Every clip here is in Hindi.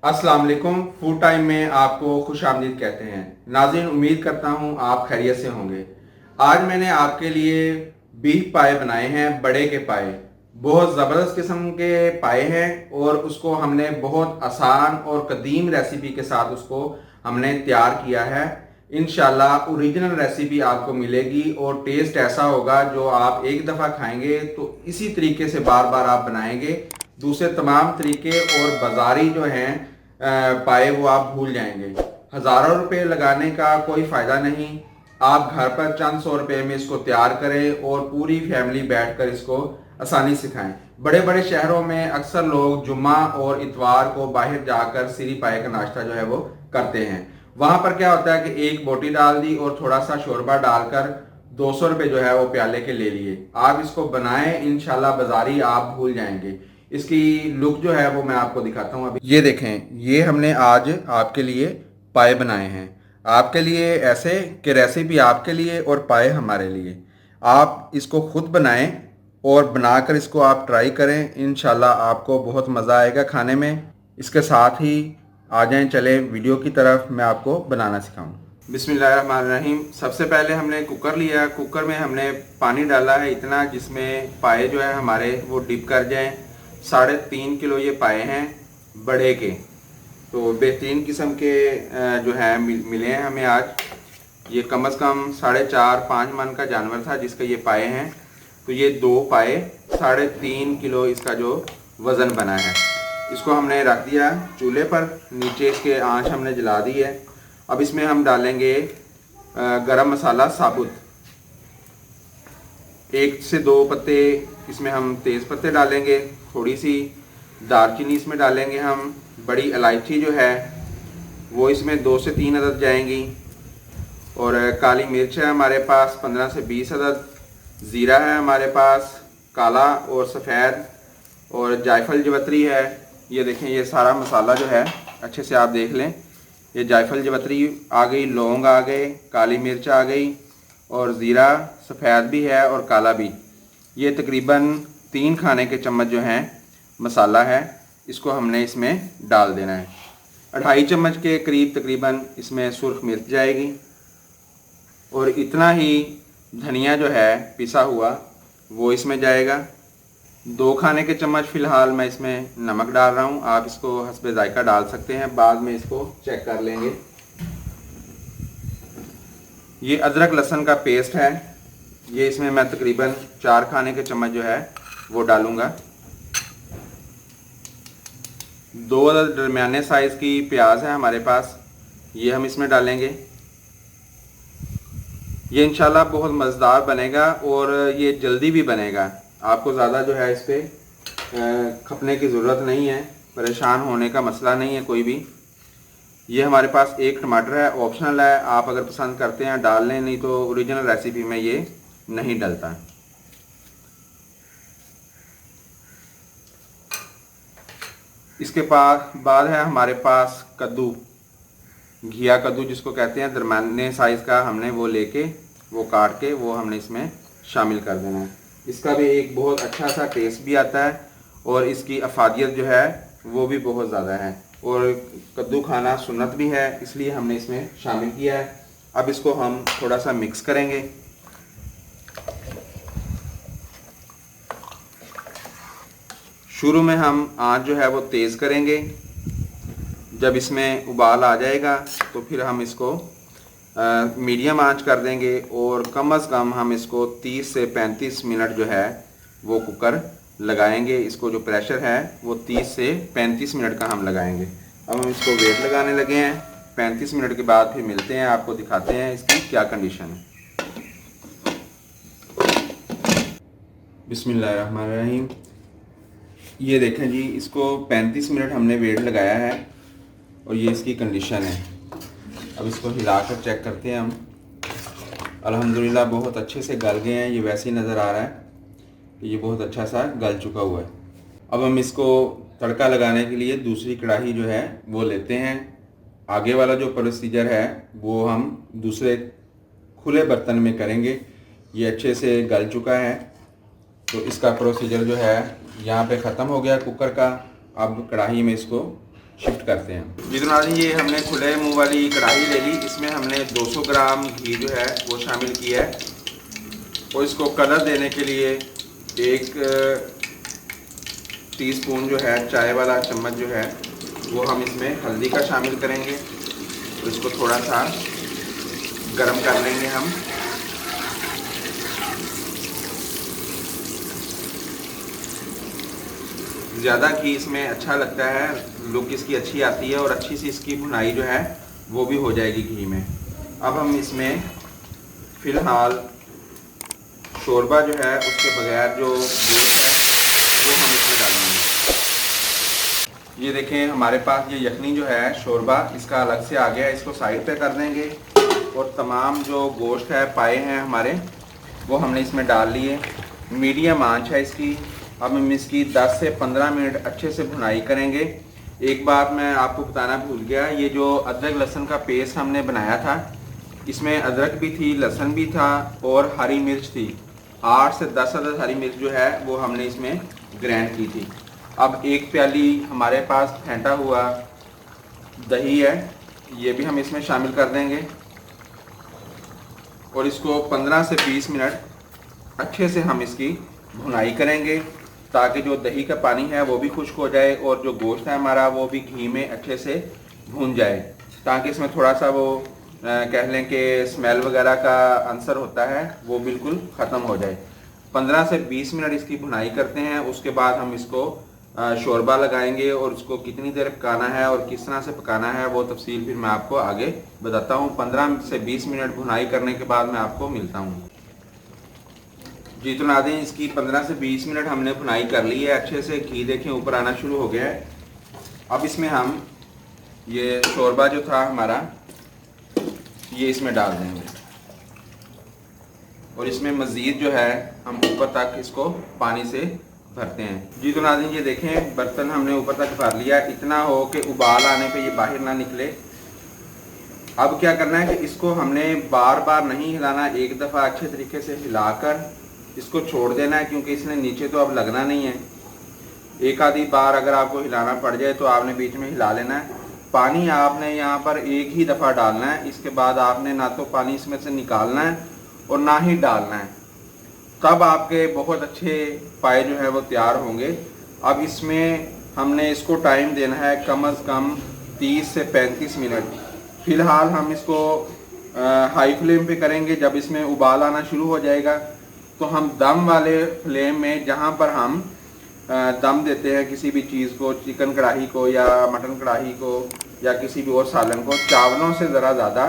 अस्सलाम वालेकुम। फूड टाइम में आपको खुश आमदीद कहते हैं। नाज़रीन, उम्मीद करता हूँ आप खैरियत से होंगे। आज मैंने आपके लिए बीफ पाए बनाए हैं, बड़े के पाए। बहुत ज़बरदस्त किस्म के पाए हैं और उसको हमने बहुत आसान और कदीम रेसिपी के साथ उसको हमने तैयार किया है। इंशाल्लाह ओरिजिनल रेसिपी आपको मिलेगी और टेस्ट ऐसा होगा जो आप एक दफ़ा खाएंगे तो इसी तरीके से बार बार आप बनाएंगे। दूसरे तमाम तरीके और बाजारी जो हैं पाए वो आप भूल जाएंगे। हज़ारों रुपए लगाने का कोई फ़ायदा नहीं। आप घर पर चंद सौ रुपए में इसको तैयार करें और पूरी फैमिली बैठकर इसको आसानी से खाएं। बड़े बड़े शहरों में अक्सर लोग जुम्मा और इतवार को बाहर जाकर सीरी पाए का नाश्ता जो है वो करते हैं। वहां पर क्या होता है कि एक बोटी डाल दी और थोड़ा सा शोरबा डालकर 200 रुपये जो है वो प्याले के ले लिए। आप इसको बनाएं, इंशाल्लाह बाजारी आप भूल जाएंगे। इसकी लुक जो है वो मैं आपको दिखाता हूँ। अभी ये देखें, ये हमने आज आपके लिए पाए बनाए हैं। आपके लिए ऐसे कि रेसिपी आपके लिए और पाए हमारे लिए। आप इसको खुद बनाएं और बनाकर इसको आप ट्राई करें। इंशाल्लाह आपको बहुत मज़ा आएगा खाने में। इसके साथ ही आ जाएं, चले वीडियो की तरफ, मैं आपको बनाना सिखाऊं। बिस्मिल्लाहिर्रहमानिर्रहीम। सबसे पहले हमने कुकर लिया। कुकर में हमने पानी डाला है इतना जिसमें पाए जो है हमारे वो डिप कर जाएं। 3.5 किलो ये पाए हैं बड़े के। तो बेहतरीन किस्म के जो है मिले हैं हमें आज। ये कम से कम 4.5-5 मन का जानवर था जिसका ये पाए हैं। तो ये 2 पाए 3.5 किलो इसका जो वज़न बना है। इसको हमने रख दिया चूल्हे पर, नीचे इसके आंच हमने जला दी है। अब इसमें हम डालेंगे गरम मसाला साबुत। 1 से 2 पत्ते इसमें हम तेज़ पत्ते डालेंगे। थोड़ी सी दालचीनी इसमें डालेंगे हम। बड़ी इलायची जो है वो इसमें 2 से 3 अदद जाएंगी। और काली मिर्च है हमारे पास 15 से 20 अदद। ज़ीरा है हमारे पास काला और सफ़ेद। और जायफल जवतरी है। ये देखें, ये सारा मसाला जो है अच्छे से आप देख लें। ये जायफल जवतरी आ गई, लौंग आ गए, काली मिर्च आ गई और ज़ीरा सफ़ेद भी है और काला भी। ये तकरीबन 3 खाने के चम्मच जो हैं मसाला है। इसको हमने इसमें डाल देना है। 2.5 चम्मच के करीब तकरीबन इसमें सुर्ख मिर्च जाएगी। और इतना ही धनिया जो है पिसा हुआ वो इसमें जाएगा। 2 खाने के चम्मच फ़िलहाल मैं इसमें नमक डाल रहा हूँ। आप इसको हस्बे जायका डाल सकते हैं, बाद में इसको चेक कर लेंगे। ये अदरक लहसुन का पेस्ट है। ये इसमें मैं तकरीबन 4 खाने के चम्मच जो है वो डालूँगा। 2 अदद दरमियाने साइज़ की प्याज है हमारे पास, ये हम इसमें डालेंगे। ये इंशाल्लाह बहुत मज़ेदार बनेगा और ये जल्दी भी बनेगा। आपको ज़्यादा जो है इस पर खपने की ज़रूरत नहीं है, परेशान होने का मसला नहीं है कोई भी। ये हमारे पास 1 टमाटर है, ऑप्शनल है। आप अगर पसंद करते हैं डाल लें, नहीं तो ओरिजिनल रेसिपी में ये नहीं डलता। इसके बाद है हमारे पास कद्दू, घिया कद्दू जिसको कहते हैं, दरमियाने साइज़ का हमने वो लेके वो काट के वो हमने इसमें शामिल कर देना है। इसका भी एक बहुत अच्छा सा टेस्ट भी आता है और इसकी अफादियत जो है वो भी बहुत ज़्यादा है। और कद्दू खाना सुन्नत भी है, इसलिए हमने इसमें शामिल किया है। अब इसको हम थोड़ा सा मिक्स करेंगे। शुरू में हम आंच जो है वो तेज़ करेंगे। जब इसमें उबाल आ जाएगा तो फिर हम इसको मीडियम आंच कर देंगे और कम से कम हम इसको 30 से 35 मिनट जो है वो कुकर लगाएंगे। इसको जो प्रेशर है वो 30 से 35 मिनट का हम लगाएंगे। अब हम इसको वेट लगाने लगे हैं। 35 मिनट के बाद फिर मिलते हैं, आपको दिखाते हैं इसकी क्या कंडीशन है। बिस्मिल्लाहिर्रहमानिर्रहीम। ये देखें जी, इसको 35 मिनट हमने वेट लगाया है और ये इसकी कंडीशन है। अब इसको हिलाकर चेक करते हैं हम। अल्हम्दुलिल्लाह बहुत अच्छे से गल गए हैं। ये वैसे ही नज़र आ रहा है कि ये बहुत अच्छा सा गल चुका हुआ है। अब हम इसको तड़का लगाने के लिए दूसरी कढ़ाई जो है वो लेते हैं। आगे वाला जो प्रोसीजर है वो हम दूसरे खुले बर्तन में करेंगे। ये अच्छे से गल चुका है तो इसका प्रोसीजर जो है यहाँ पे ख़त्म हो गया कुकर का। अब कढ़ाई में इसको शिफ्ट करते हैं। जी तो नाज़रीन, ये हमने खुले मुंह वाली कढ़ाई ले ली, इसमें हमने 200 ग्राम घी जो है वो शामिल किया है और इसको कलर देने के लिए 1 टीस्पून जो है चाय वाला चम्मच जो है वो हम इसमें हल्दी का शामिल करेंगे और इसको थोड़ा सा गरम कर लेंगे हम। ज़्यादा घी इसमें अच्छा लगता है, लुक इसकी अच्छी आती है और अच्छी सी इसकी भुनाई जो है वो भी हो जाएगी घी में। अब हम इसमें फ़िलहाल शोरबा जो है उसके बगैर जो गोश्त है वो हम इसमें डालेंगे। ये देखें हमारे पास ये यखनी जो है शोरबा इसका अलग से आ गया, इसको साइड पे कर देंगे और तमाम जो गोश्त है पाए हैं हमारे वो हमने इसमें डाल लिए। मीडियम आंच है इसकी। अब हम इसकी 10 से 15 मिनट अच्छे से भुनाई करेंगे। एक बात मैं आपको बताना भूल गया, ये जो अदरक लहसुन का पेस्ट हमने बनाया था इसमें अदरक भी थी, लहसुन भी था और हरी मिर्च थी। 8 से 10 अदद हरी मिर्च जो है वो हमने इसमें ग्राइंड की थी। अब 1 प्याली हमारे पास फेंटा हुआ दही है, ये भी हम इसमें शामिल कर देंगे और इसको 15 से 20 मिनट अच्छे से हम इसकी भुनाई करेंगे ताकि जो दही का पानी है वो भी खुश्क हो जाए और जो गोश्त है हमारा वो भी घी में अच्छे से भून जाए, ताकि इसमें थोड़ा सा वो कह लें कि स्मेल वगैरह का अंसर होता है वो बिल्कुल ख़त्म हो जाए। 15 से 20 मिनट इसकी भुनाई करते हैं, उसके बाद हम इसको शोरबा लगाएंगे और उसको कितनी देर पकाना है और किस तरह से पकाना है वो तफसील फिर मैं आपको आगे बताता हूँ। 15 से 20 मिनट भुनाई करने के बाद मैं आपको मिलता हूँ। जी तो नाज़रीन, इसकी 15 से 20 मिनट हमने भुनाई कर ली है अच्छे से। घी देखें ऊपर आना शुरू हो गया है। अब इसमें हम ये शोरबा जो था हमारा ये इसमें डाल देंगे और इसमें मज़ीद जो है हम ऊपर तक इसको पानी से भरते हैं। जी तो नाज़रीन, ये देखें बर्तन हमने ऊपर तक भर लिया, इतना हो कि उबाल आने पे ये बाहर ना निकले। अब क्या करना है कि इसको हमने बार बार नहीं हिलाना, एक दफ़ा अच्छे तरीके से हिलाकर इसको छोड़ देना है, क्योंकि इसने नीचे तो अब लगना नहीं है। एक आधी बार अगर आपको हिलाना पड़ जाए तो आपने बीच में हिला लेना है। पानी आपने यहाँ पर एक ही दफ़ा डालना है, इसके बाद आपने ना तो पानी इसमें से निकालना है और ना ही डालना है, तब आपके बहुत अच्छे पाए जो है वो तैयार होंगे। अब इसमें हमने इसको टाइम देना है कम अज़ कम 30 से 35 मिनट। फ़िलहाल हम इसको हाई फ्लेम पे करेंगे। जब इसमें उबाल आना शुरू हो जाएगा तो हम दम वाले फ्लेम में, जहाँ पर हम दम देते हैं किसी भी चीज़ को, चिकन कढ़ाई को या मटन कढ़ाई को या किसी भी और सालन को, चावलों से ज़रा ज़्यादा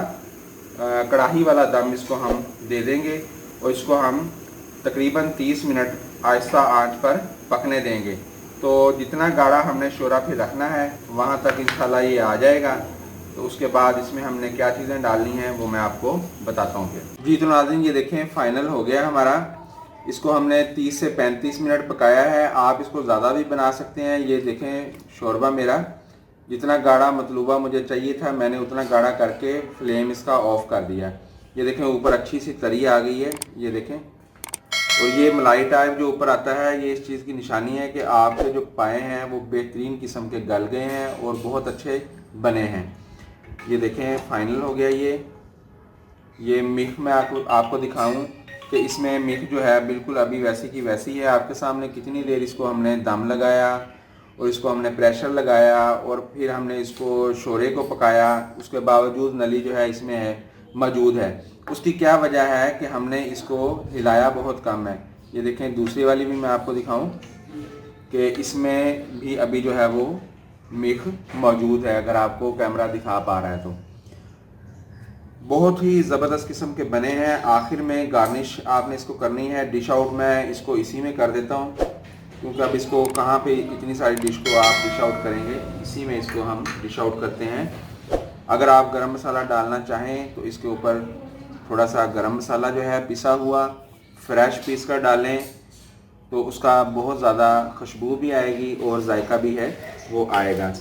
कढ़ाई वाला दम इसको हम दे देंगे और इसको हम तकरीबन 30 मिनट आहिस्ता आंच पर पकने देंगे। तो जितना गाढ़ा हमने शोरबा फिर रखना है वहाँ तक इंशाल्लाह ये आ जाएगा। तो उसके बाद इसमें हमने क्या चीज़ें डालनी हैं वो मैं आपको बताता हूँ फिर। जी तो नाज़रीन, ये देखें फाइनल हो गया हमारा। इसको हमने 30 से 35 मिनट पकाया है। आप इसको ज़्यादा भी बना सकते हैं। ये देखें शोरबा मेरा जितना गाढ़ा मतलूबा मुझे चाहिए था मैंने उतना गाढ़ा करके फ्लेम इसका ऑफ़ कर दिया। ये देखें ऊपर अच्छी सी तरी आ गई है, ये देखें। और ये मलाई टाइप जो ऊपर आता है ये इस चीज़ की निशानी है कि आपके जो पाए हैं वो बेहतरीन किस्म के गल गए हैं और बहुत अच्छे बने हैं। ये देखें फाइनल हो गया। ये मिख मैं आपको दिखाऊं कि इसमें मिख जो है बिल्कुल अभी वैसी की वैसी है आपके सामने। कितनी देर इसको हमने दम लगाया और इसको हमने प्रेशर लगाया और फिर हमने इसको शोरे को पकाया, उसके बावजूद नली जो है इसमें है मौजूद है। उसकी क्या वजह है कि हमने इसको हिलाया बहुत कम है। ये देखें दूसरी वाली भी मैं आपको दिखाऊं कि इसमें भी अभी जो है वो मिख मौजूद है, अगर आपको कैमरा दिखा पा रहा है तो। बहुत ही ज़बरदस्त किस्म के बने हैं। आखिर में गार्निश आपने इसको करनी है। डिश आउट मैं इसको इसी में कर देता हूँ, क्योंकि अब इसको कहाँ पे इतनी सारी डिश को आप डिश आउट करेंगे, इसी में इसको हम डिश आउट करते हैं। अगर आप गरम मसाला डालना चाहें तो इसके ऊपर थोड़ा सा गरम मसाला जो है पिसा हुआ फ्रेश पीस कर डालें तो उसका बहुत ज़्यादा खुशबू भी आएगी और जायका भी है वो आएगा।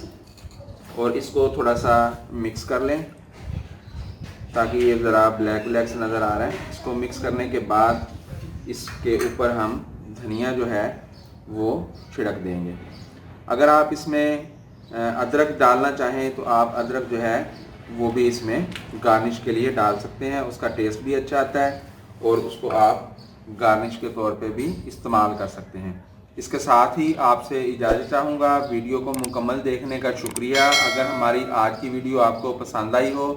और इसको थोड़ा सा मिक्स कर लें ताकि ये ज़रा ब्लैक ब्लैक से नज़र आ रहा है। इसको मिक्स करने के बाद इसके ऊपर हम धनिया जो है वो छिड़क देंगे। अगर आप इसमें अदरक डालना चाहें तो आप अदरक जो है वो भी इसमें गार्निश के लिए डाल सकते हैं, उसका टेस्ट भी अच्छा आता है और उसको आप गार्निश के तौर पे भी इस्तेमाल कर सकते हैं। इसके साथ ही आपसे इजाज़त चाहूँगा। वीडियो को मुकम्मल देखने का शुक्रिया। अगर हमारी आज की वीडियो आपको पसंद आई हो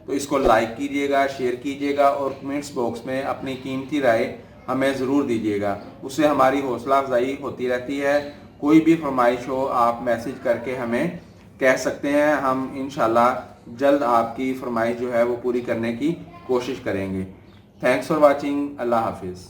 तो इसको लाइक कीजिएगा, शेयर कीजिएगा और कमेंट्स बॉक्स में अपनी कीमती राय हमें ज़रूर दीजिएगा। उससे हमारी हौसला अफजाई होती रहती है। कोई भी फरमाइश हो आप मैसेज करके हमें कह सकते हैं, हम इंशाल्लाह जल्द आपकी फरमाइश जो है वो पूरी करने की कोशिश करेंगे। Thanks for watching. अल्लाह हाफिज़।